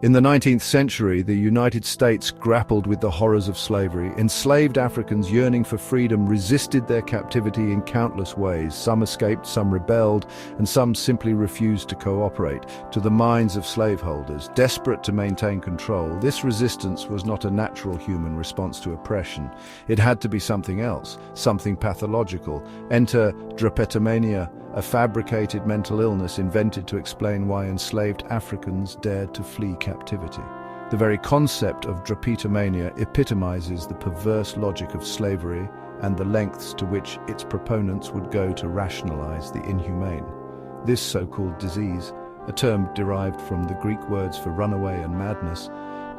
In the 19th century, the United States grappled with the horrors of slavery. Enslaved Africans yearning for freedom resisted their captivity in countless ways. Some escaped, some rebelled, and some simply refused to cooperate. To the minds of slaveholders, desperate to maintain control, this resistance was not a natural human response to oppression. It had to be something else, something pathological. Enter drapetomania, a fabricated mental illness invented to explain why enslaved Africans dared to flee captivity. The very concept of drapetomania epitomizes the perverse logic of slavery and the lengths to which its proponents would go to rationalize the inhumane. This so-called disease, a term derived from the Greek words for runaway and madness,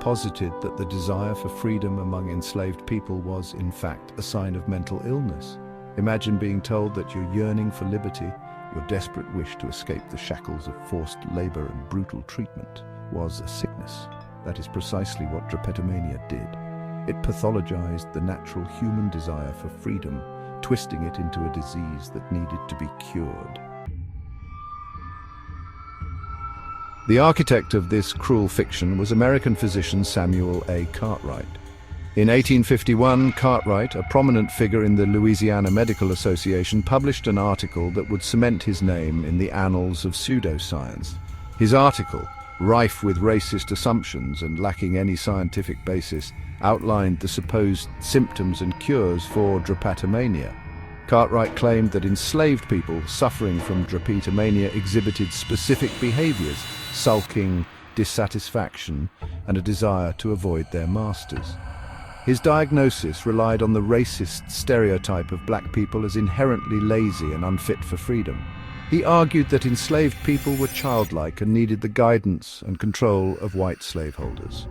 posited that the desire for freedom among enslaved people was, in fact, a sign of mental illness. Imagine being told that your yearning for liberty, your desperate wish to escape the shackles of forced labor and brutal treatment, was a sickness. That is precisely what drapetomania did. It pathologized the natural human desire for freedom, twisting it into a disease that needed to be cured. The architect of this cruel fiction was American physician Samuel A. Cartwright. In 1851, Cartwright, a prominent figure in the Louisiana Medical Association, published an article that would cement his name in the annals of pseudoscience. His article, rife with racist assumptions and lacking any scientific basis, outlined the supposed symptoms and cures for drapetomania. Cartwright claimed that enslaved people suffering from drapetomania exhibited specific behaviors: sulking, dissatisfaction, and a desire to avoid their masters. His diagnosis relied on the racist stereotype of black people as inherently lazy and unfit for freedom. He argued that enslaved people were childlike and needed the guidance and control of white slaveholders.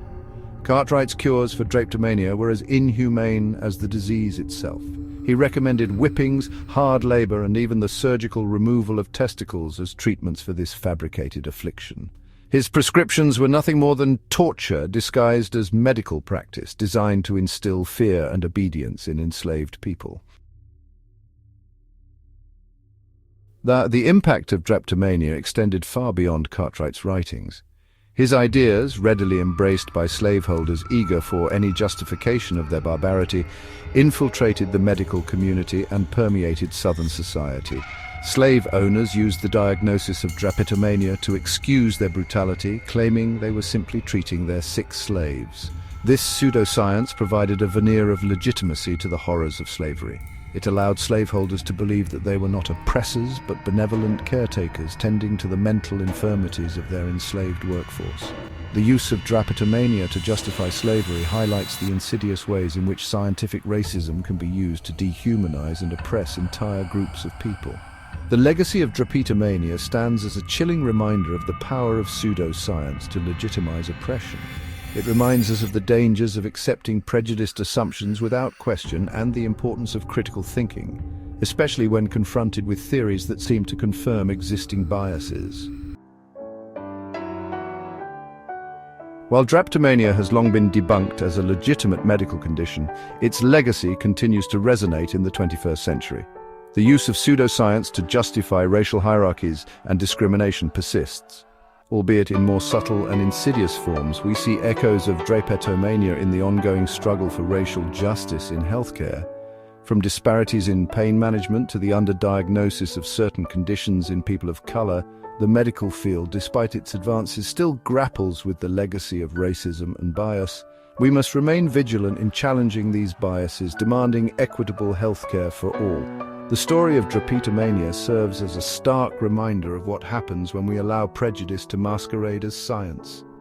Cartwright's cures for drapetomania were as inhumane as the disease itself. He recommended whippings, hard labor, and even the surgical removal of testicles as treatments for this fabricated affliction. His prescriptions were nothing more than torture disguised as medical practice, designed to instill fear and obedience in enslaved people. The impact of drapetomania extended far beyond Cartwright's writings. His ideas, readily embraced by slaveholders eager for any justification of their barbarity, infiltrated the medical community and permeated Southern society. Slave owners used the diagnosis of drapetomania to excuse their brutality, claiming they were simply treating their sick slaves. This pseudoscience provided a veneer of legitimacy to the horrors of slavery. It allowed slaveholders to believe that they were not oppressors but benevolent caretakers tending to the mental infirmities of their enslaved workforce. The use of drapetomania to justify slavery highlights the insidious ways in which scientific racism can be used to dehumanize and oppress entire groups of people. The legacy of drapetomania stands as a chilling reminder of the power of pseudoscience to legitimize oppression. It reminds us of the dangers of accepting prejudiced assumptions without question and the importance of critical thinking, especially when confronted with theories that seem to confirm existing biases. While drapetomania has long been debunked as a legitimate medical condition, its legacy continues to resonate in the 21st century. The use of pseudoscience to justify racial hierarchies and discrimination persists. Albeit in more subtle and insidious forms, we see echoes of drapetomania in the ongoing struggle for racial justice in healthcare. From disparities in pain management to the underdiagnosis of certain conditions in people of color, the medical field, despite its advances, still grapples with the legacy of racism and bias. We must remain vigilant in challenging these biases, demanding equitable healthcare for all. The story of drapetomania serves as a stark reminder of what happens when we allow prejudice to masquerade as science.